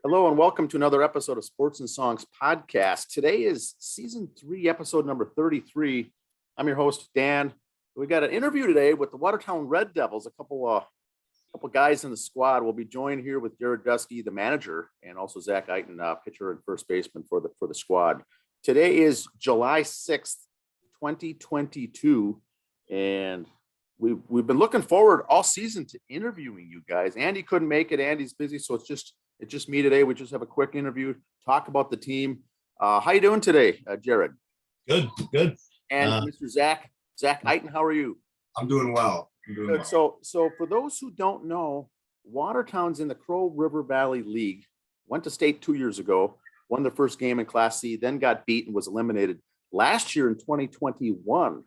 Hello and welcome to another episode of Sports and Songs podcast. Today is season 3, episode number 33. I'm your host, Dan. We got an interview today with the Watertown Red Devils. A couple guys in the squad. We'll be joined here with Jared Dusky, the manager, and also Zach Eiten, pitcher and first baseman for the squad. Today is July 6th, 2022, and we've been looking forward all season to interviewing you guys. Andy couldn't make it. Andy's busy, so it's just me today. We just have a quick interview, talk about the team. How you doing today, Jared? Good. And Mr. Zach Eiten, how are you? I'm doing well. Good. Well. So for those who don't know, Watertown's in the Crow River Valley League. Went to state 2 years ago, won their first game in Class C, then got beat and was eliminated. Last year in 2021,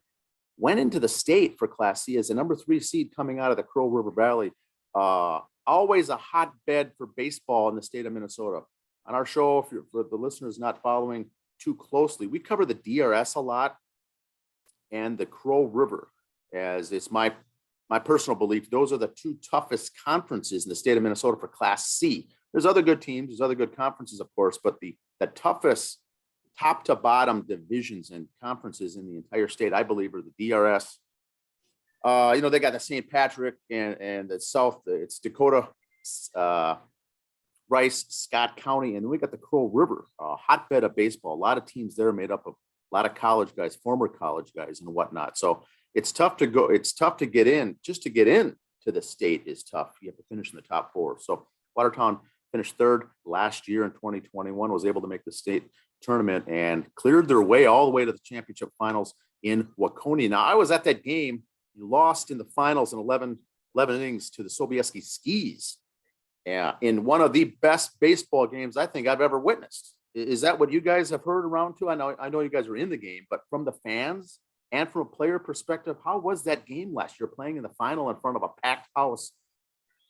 went into the state for Class C as the number 3 seed coming out of the Crow River Valley. Always a hotbed for baseball in the state of Minnesota. On our show, for the listeners not following too closely, we cover the DRS a lot and the Crow River, as it's my personal belief. Those are the 2 toughest conferences in the state of Minnesota for Class C. There's other good teams, there's other good conferences, of course, but the toughest top to bottom divisions and conferences in the entire state, I believe, are the DRS. They got the St. Patrick and the South, it's Dakota, Rice, Scott County, and then we got the Crow River, hotbed of baseball. A lot of teams there made up of a lot of college guys, former college guys and whatnot. So it's tough to get in. Just to get in to the state is tough. You have to finish in the top 4. So Watertown finished 3rd last year in 2021, was able to make the state tournament and cleared their way all the way to the championship finals in Waconia. Now, I was at that game. You lost in the finals in 11 innings to the Sobieski Skis in one of the best baseball games I think I've ever witnessed. Is that what you guys have heard around too? I know you guys were in the game, but from the fans and from a player perspective, how was that game last year, playing in the final in front of a packed house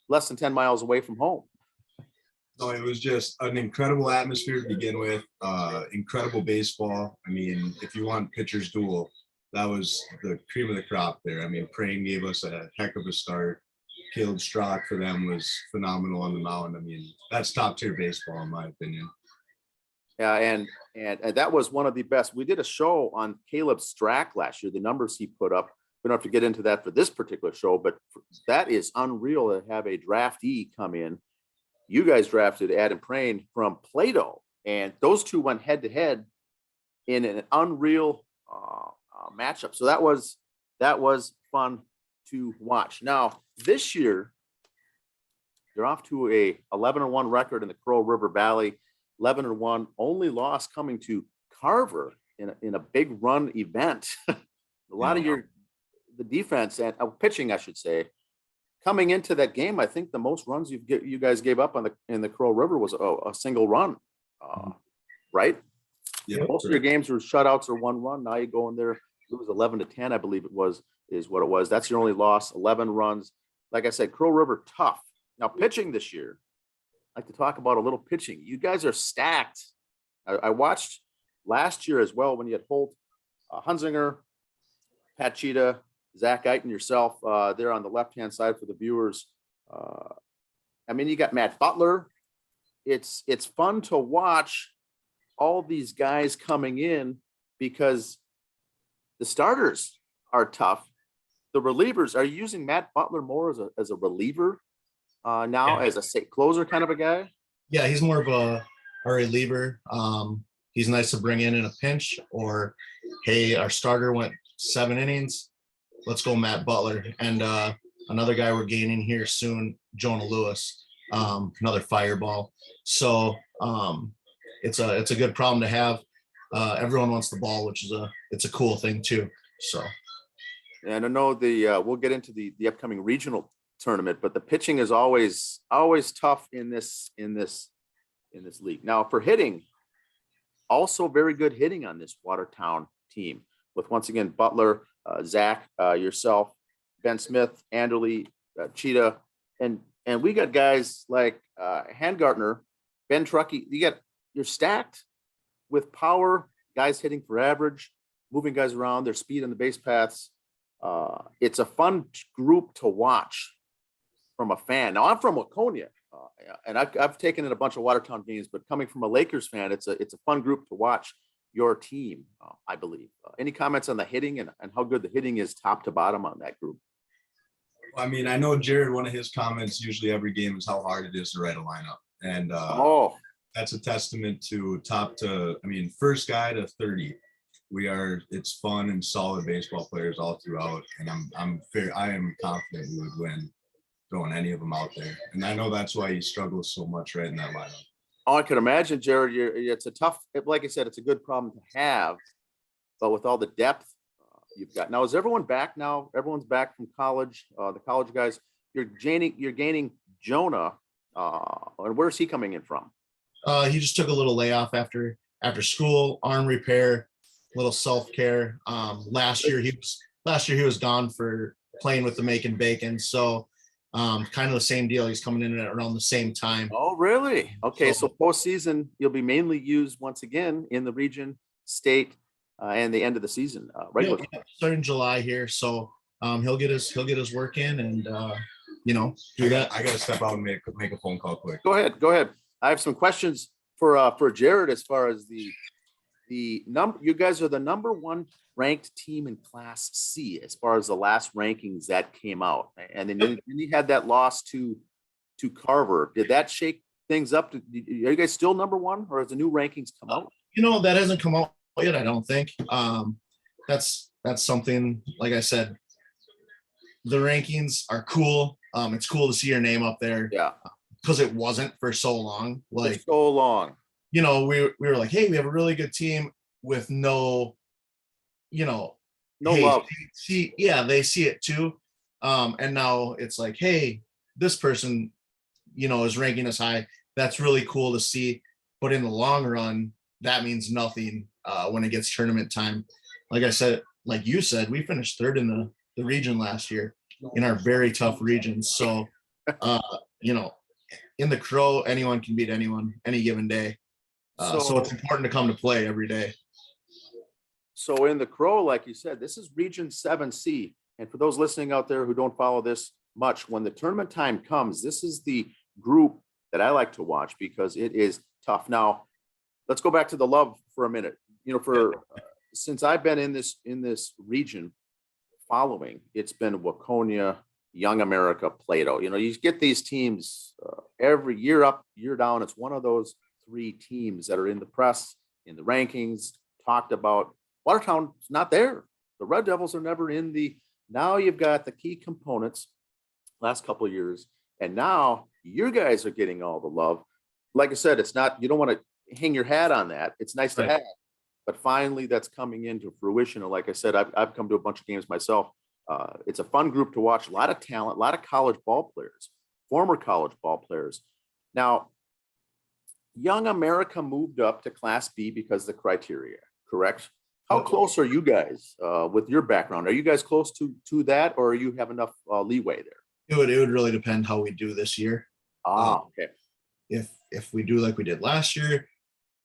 less than 10 miles away from home? So it was just an incredible atmosphere to begin with, incredible baseball. I mean, if you want pitcher's duel, that was the cream of the crop there. I mean, Prane gave us a heck of a start. Caleb Strock for them was phenomenal on the mound. I mean, that's top tier baseball in my opinion. Yeah, and that was one of the best. We did a show on Caleb Strack last year, the numbers he put up. We don't have to get into that for this particular show, but that is unreal to have a draftee come in. You guys drafted Adam Prane from Plato, and those 2 went head to head in an unreal matchup. So that was fun to watch. Now, this year, you're off to a 11-1 record in the Crow River Valley. 11-1, only loss coming to Carver in a big run event. A lot of the defense and pitching, I should say, coming into that game. I think the most runs you guys gave up in the Crow River was a single run, right? Yeah, most of your games were shutouts or 1 run. Now you go in there, it was 11-10, I believe is what it was. That's your only loss. 11 runs. Like I said, Crow River tough. Now pitching this year. Like to talk about a little pitching. You guys are stacked. I watched last year as well when you had Holt, Hunzinger, Pat Cheetah, Zach Eiten, yourself there on the left-hand side for the viewers. I mean, you got Matt Butler. It's fun to watch all these guys coming in because the starters are tough. The relievers, are you using Matt Butler more as a reliever? Now as a closer kind of a guy? Yeah, he's more of a reliever. He's nice to bring in a pinch, or, hey, our starter went 7 innings. Let's go Matt Butler. And another guy we're gaining here soon, Jonah Lewis, another fireball. So it's a good problem to have. Everyone wants the ball, which is it's a cool thing too. So. And I know we'll get into the upcoming regional tournament, but the pitching is always tough in this league. Now for hitting, also very good hitting on this Watertown team with, once again, Butler, Zach, yourself, Ben Smith, Anderle, Cheetah, and we got guys like Handgartner, Ben Truckee. You're stacked with power, guys hitting for average, moving guys around, their speed on the base paths. It's a fun group to watch from a fan. Now, I'm from Waconia, Yeah, and I've taken in a bunch of Watertown games, but coming from a Lakers fan, it's a fun group to watch your team, I believe. Any comments on the hitting and how good the hitting is top to bottom on that group? I mean, I know Jared, one of his comments usually every game is how hard it is to write a lineup. And Oh, that's a testament to first guy to 30. It's fun and solid baseball players all throughout. And I am confident we would win throwing any of them out there. And I know that's why he struggles so much right in that lineup. oh, I can imagine, Jared. It's a tough, like I said, it's a good problem to have, but with all the depth you've got now, is everyone back now? Everyone's back from college. The college guys. You're gaining Jonah. And where's he coming in from? He just took a little layoff after school, arm repair, little self-care. Last year he was gone for playing with the Making Bacon. So kind of the same deal. He's coming in at around the same time. Oh, really? Okay, so postseason, you'll be mainly used once again in the region, state, and the end of the season. Regular. Yeah, starting July here, so he'll get his work in and do that. I got to step out and make a phone call quick. Go ahead. I have some questions for Jared as far as the number. You guys are the number one ranked team in Class C as far as the last rankings that came out, and then you had that loss to Carver. Did that shake things up? Are you guys still number one, or has the new rankings come out? That hasn't come out yet. I don't think. That's something. Like I said, the rankings are cool. It's cool to see your name up there. Yeah, because it wasn't for so long. Like for so long. We were like, hey, we have a really good team with no love. They see it too. And now it's like, hey, this person, is ranking us high. That's really cool to see. But in the long run, that means nothing when it gets tournament time. Like I said, like you said, we finished third in the region last year in our very tough region. So, in the Crow, anyone can beat anyone any given day. So it's important to come to play every day. So in the Crow, like you said, this is Region 7C. And for those listening out there who don't follow this much, when the tournament time comes, this is the group that I like to watch because it is tough. Now, let's go back to the love for a minute. Since I've been in this region following, it's been Waconia, Young America, Plato. You get these teams every year up, year down. It's one of those three teams that are in the press, in the rankings, talked about. Watertown's not there. The Red Devils are never in the. Now you've got the key components last couple of years, and now you guys are getting all the love. Like I said, it's not, you don't want to hang your hat on that. It's nice to have, but finally that's coming into fruition. And like I said, I've come to a bunch of games myself. It's a fun group to watch. A lot of talent, a lot of college ball players, former college ball players. Now, Young America moved up to Class B because of the criteria, correct? How close are you guys with your background? Are you guys close to that, or you have enough leeway there? It would really depend how we do this year. Okay. If we do like we did last year,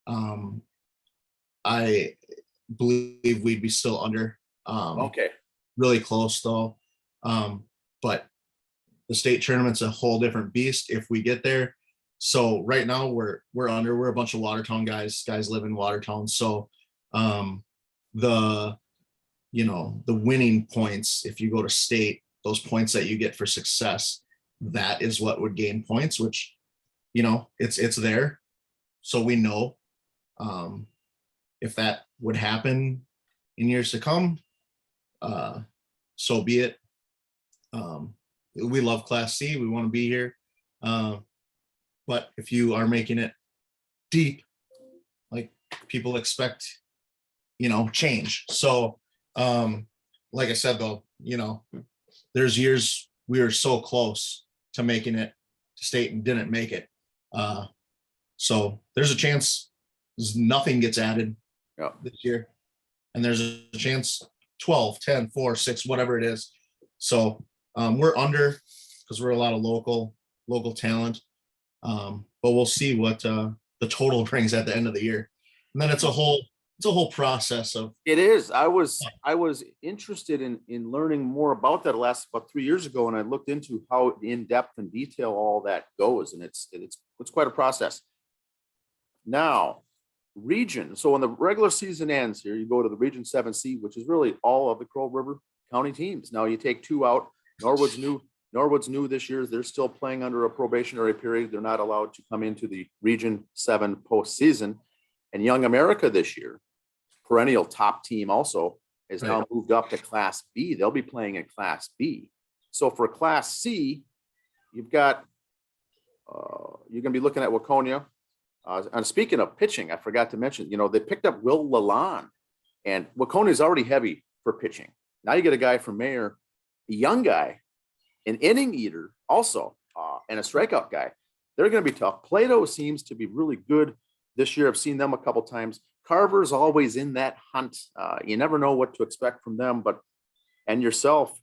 I believe we'd be still under. Okay. Really close though. But the state tournament's a whole different beast if we get there. So right now we're under. We're a bunch of Watertown guys live in Watertown. So the winning points, if you go to state, those points that you get for success, that is what would gain points, which it's there. So we know if that would happen in years to come, so be it. We love Class C. We want to be here. But if you are making it deep, like people expect, change. So, like I said, though, there's years we were so close to making it to state and didn't make it. So there's a chance nothing gets added this year. And there's a chance 12, 10, 4, 6, whatever it is. So we're under because we're a lot of local talent. But we'll see what the total brings at the end of the year. And then it's a whole it's a whole process of. It is. I was interested in learning more about that last about 3 years ago, and I looked into how in depth and detail all that goes, and it's quite a process. Now, region. So when the regular season ends here, you go to the Region 7C, which is really all of the Crow River County teams. Now you take two out. Norwood's new this year. They're still playing under a probationary period. They're not allowed to come into the Region 7 postseason. And Young America this year, perennial top team also, is now moved up to Class B. They'll be playing in Class B. So for Class C, you've got, you're going to be looking at Waconia. And speaking of pitching, I forgot to mention, they picked up Will Lalonde, and Waconia is already heavy for pitching. Now you get a guy from Mayor, a young guy, an inning eater also, and a strikeout guy. They're going to be tough. Plato seems to be really good this year. I've seen them a couple times. Carver's always in that hunt. You never know what to expect from them, and yourself,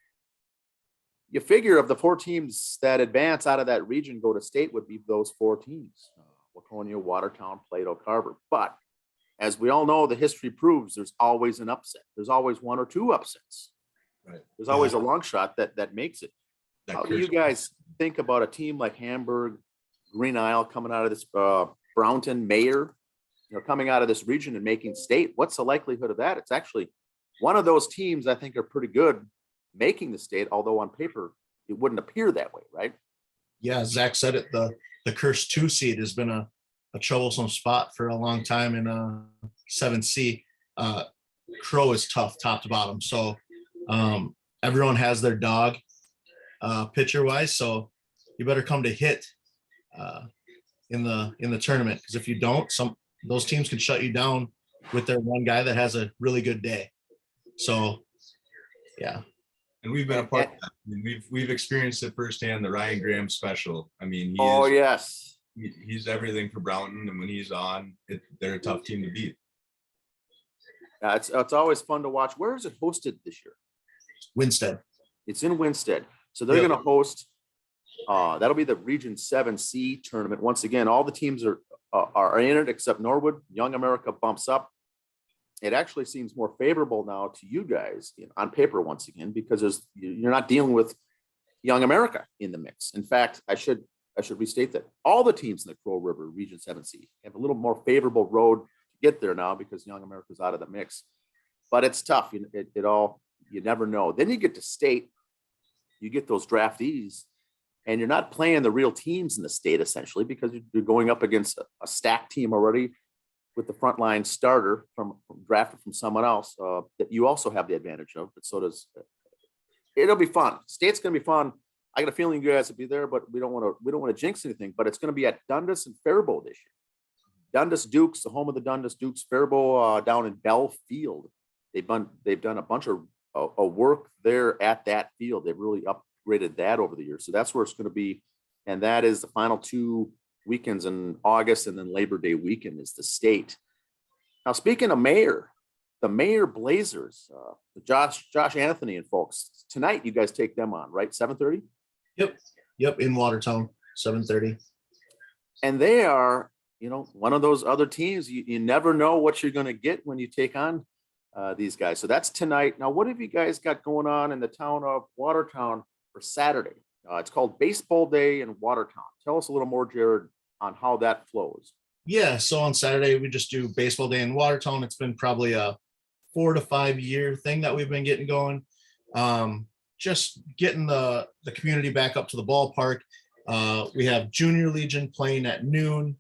you figure of the four teams that advance out of that region go to state would be those four teams. Waconia, Watertown, Plato, Carver. But as we all know, the history proves there's always an upset. There's always one or two upsets. Right. There's always a long shot that makes it. How do you guys think about a team like Hamburg, Green Isle coming out of this, Brownton, Mayor, coming out of this region and making state? What's the likelihood of that? It's actually one of those teams I think are pretty good making the state, although on paper it wouldn't appear that way, right? Yeah, Zach said it. The cursed 2 seed has been a troublesome spot for a long time in 7C. Crow is tough top to bottom. So everyone has their dog pitcher wise. So you better come to hit in the tournament, because if you don't, those teams can shut you down with their one guy that has a really good day. So yeah. And we've been a part of that. I mean, we've experienced it firsthand, the Ryan Graham special. I mean, Yes. He's everything for Brownton, and when he's on, they're a tough team to beat. It's always fun to watch. Where is it hosted this year? Winstead. It's in Winstead. So they're going to host, that'll be the Region 7C tournament. Once again, all the teams are in it except Norwood. Young America bumps up. It actually seems more favorable now to you guys on paper once again, because you're not dealing with Young America in the mix. In fact, I should restate that all the teams in the Crow River Region 7C have a little more favorable road to get there now because Young America's out of the mix. But it's tough. You never know. Then you get to state, you get those draftees, and you're not playing the real teams in the state essentially, because you're going up against a stacked team already with the frontline starter from drafted from someone else that you also have the advantage of. But so does it'll be fun. State's going to be fun. I got a feeling you guys will be there, but we don't want to jinx anything. But it's going to be at Dundas and Faribault this year. Dundas Dukes, the home of the Dundas Dukes. Faribault down in Bell Field. They've done a bunch of work there at that field. They've really upgraded that over the years. So that's where it's going to be, and that is the final 2 weekends in August, and then Labor Day weekend is the state. Now, speaking of Mayor, the Mayor Blazers, Josh Anthony and folks, tonight you guys take them on, right? 7:30. Yep. In Watertown, 7:30. And they are, one of those other teams. You never know what you're going to get when you take on these guys. So that's tonight. Now, what have you guys got going on in the town of Watertown for Saturday? It's called Baseball Day in Watertown. Tell us a little more, Jared, on how that flows. Yeah, so on Saturday we just do Baseball Day in Watertown. It's been probably a 4 to 5 year thing that we've been getting going. Just getting the community back up to the ballpark. We have Junior Legion playing at noon,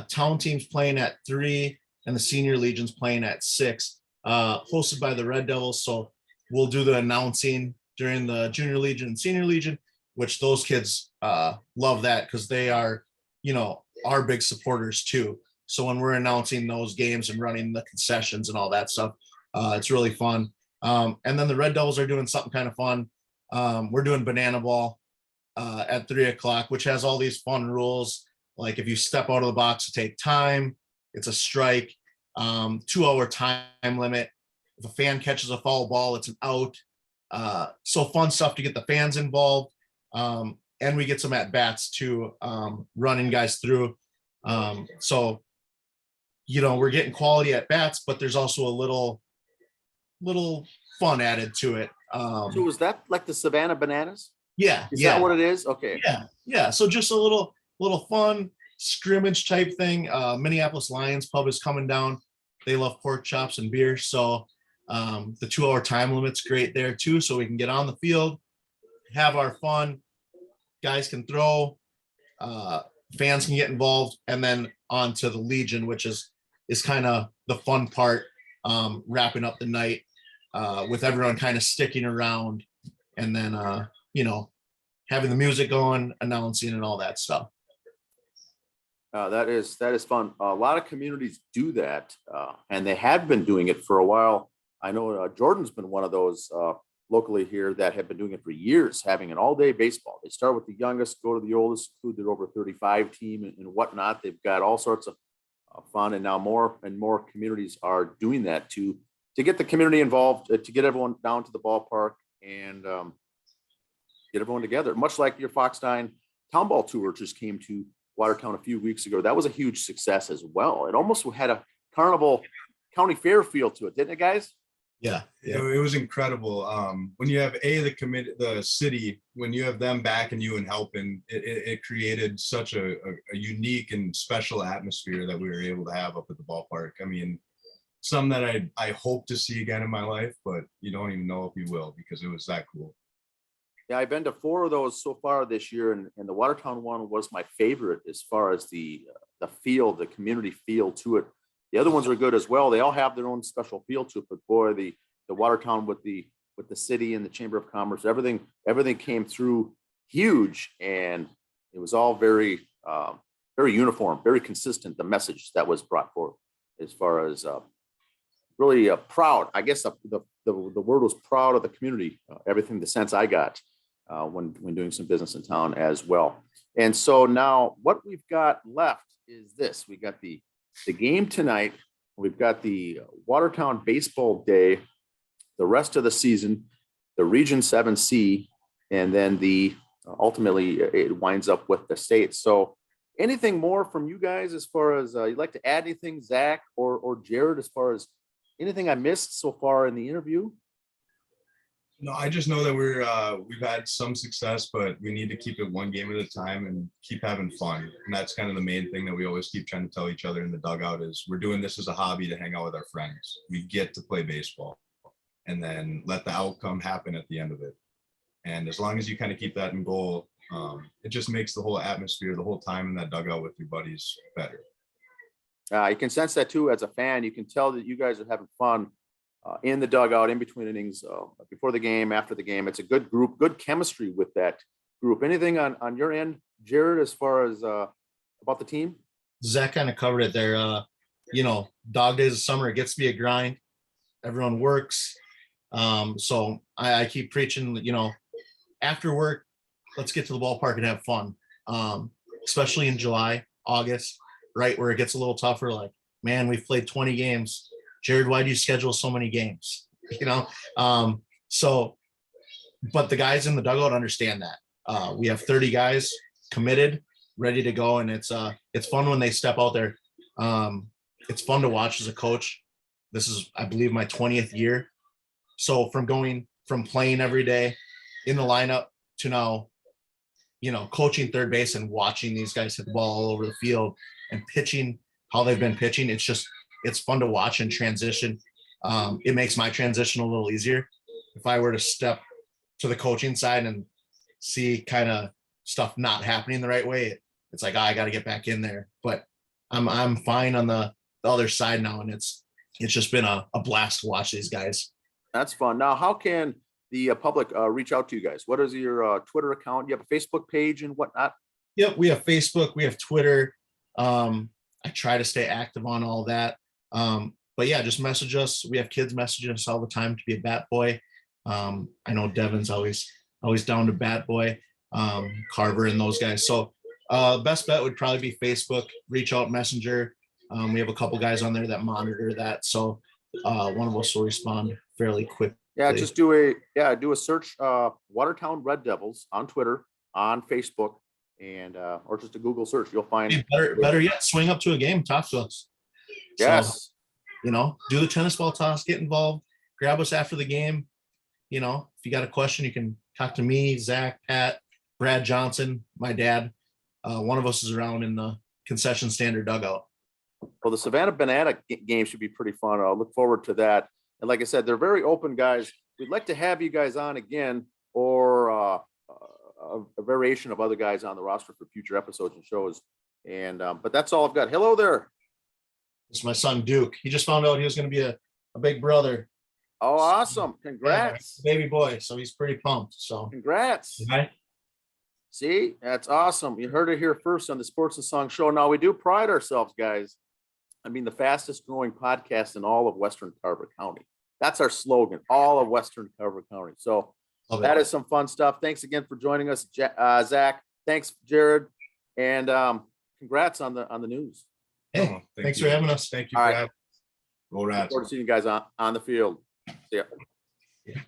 town teams playing at 3, and the Senior Legion's playing at 6. Hosted by the Red Devils. So we'll do the announcing during the Junior Legion and Senior Legion, which those kids love that, because they are, our big supporters too. So when we're announcing those games and running the concessions and all that stuff, it's really fun. And then the Red Devils are doing something kind of fun. We're doing banana ball at 3:00, which has all these fun rules. Like if you step out of the box to take time, it's a strike. 2-hour time limit. If a fan catches a foul ball, it's an out. So fun stuff to get the fans involved. And we get some at bats too, running guys through. So we're getting quality at bats, but there's also a little fun added to it. So was that like the Savannah Bananas? Yeah, Is yeah, that what it is? Okay. yeah. So just a little fun scrimmage type thing. Minneapolis Lions pub is coming down. They love pork chops and beer. So the 2-hour time limit's great there too. So we can get on the field, have our fun. Guys can throw, fans can get involved, and then on to the Legion, which is kind of the fun part, wrapping up the night with everyone kind of sticking around, and then having the music going, announcing, and all that stuff. That is fun. A lot of communities do that, and they have been doing it for a while. I know Jordan's been one of those locally here that have been doing it for years, having an all-day baseball. They start with the youngest, go to the oldest, include their over 35 team and whatnot. They've got all sorts of fun, and now more and more communities are doing that to get the community involved, to get everyone down to the ballpark and get everyone together. Much like your Foxstein Town Ball Tour just came to Watertown a few weeks ago. That was a huge success as well. It almost had a carnival county fair feel to it, didn't it, guys? Yeah. It was incredible. When you have the city, when you have them backing you and helping, it created such a unique and special atmosphere that we were able to have up at the ballpark. I mean, some that I hope to see again in my life, but you don't even know if you will, because it was that cool. Yeah, I've been to 4 of those so far this year, and the Watertown one was my favorite as far as the feel, the community feel to it. The other ones are good as well. They all have their own special feel to it, but boy, the Watertown with the city and the Chamber of Commerce, everything came through huge, and it was all very uniform, very consistent. The message that was brought forth, as far as really proud. I guess the word was proud of the community. Everything, the sense I got when doing some business in town as well. And so now what we've got left is this. We got the game tonight. We've got the Watertown Baseball Day, the rest of the season, the Region 7C, and then ultimately it winds up with the state. So anything more from you guys as far as you'd like to add anything, Zach or Jared, as far as anything I missed so far in the interview? No, I just know that we've had some success, but we need to keep it one game at a time and keep having fun. And that's kind of the main thing that we always keep trying to tell each other in the dugout is we're doing this as a hobby to hang out with our friends. We get to play baseball and then let the outcome happen at the end of it. And as long as you kind of keep that in goal, it just makes the whole atmosphere, the whole time in that dugout with your buddies better. You can sense that too as a fan. You can tell that you guys are having fun in the dugout, in between innings, before the game, after the game. It's a good group, good chemistry with that group. Anything on your end, Jared, as far as about the team? Zach kind of covered it there. Dog days of summer, it gets to be a grind. Everyone works. So I keep preaching, after work, let's get to the ballpark and have fun. Especially in July, August, right, where it gets a little tougher. Like, man, we've played 20 games. Jared, why do you schedule so many games? But the guys in the dugout understand that. We have 30 guys committed, ready to go, and it's fun when they step out there. It's fun to watch as a coach. This is, I believe, my 20th year. So from playing every day in the lineup to now, coaching third base and watching these guys hit the ball all over the field and pitching how they've been pitching. It's fun to watch and transition. It makes my transition a little easier. If I were to step to the coaching side and see kind of stuff not happening the right way, it's like, I got to get back in there. But I'm fine on the other side now, and it's just been a blast to watch these guys. That's fun. Now, how can the public reach out to you guys? What is your Twitter account? You have a Facebook page and whatnot? Yep, we have Facebook, we have Twitter. I try to stay active on all that. But yeah, just message us. We have kids messaging us all the time to be a bat boy. I know Devin's always down to bat boy, Carver and those guys. So best bet would probably be Facebook, reach out messenger. We have a couple guys on there that monitor that. So one of us will respond fairly quick. Yeah, just do a search, Watertown Red Devils on Twitter, on Facebook, and or just a Google search. You'll find better yet, swing up to a game, talk to us. So, Yes. Do the tennis ball toss, get involved, grab us after the game. If you got a question, you can talk to me, Zach, Pat, Brad Johnson, my dad. One of us is around in the concession stand or dugout. Well, the Savannah Banana game should be pretty fun. I'll look forward to that. And like I said, they're very open guys. We'd like to have you guys on again, or a variation of other guys on the roster for future episodes and shows. And but that's all I've got. Hello there. It's my son, Duke. He just found out he was going to be a big brother. Oh, awesome. Congrats. Yeah, baby boy. So he's pretty pumped. So Congrats. okay. See, that's awesome. You heard it here first on the Sports and Song Show. Now, we do pride ourselves, guys. I mean, the fastest growing podcast in all of Western Carver County. That's our slogan, all of Western Carver County. So that is some fun stuff. Thanks again for joining us, Zach. Thanks, Jared. And congrats on the news. Hey, thanks for having us. Thank you All for right. having us. Go Rats. Look forward to seeing you guys on the field. See ya. Yeah.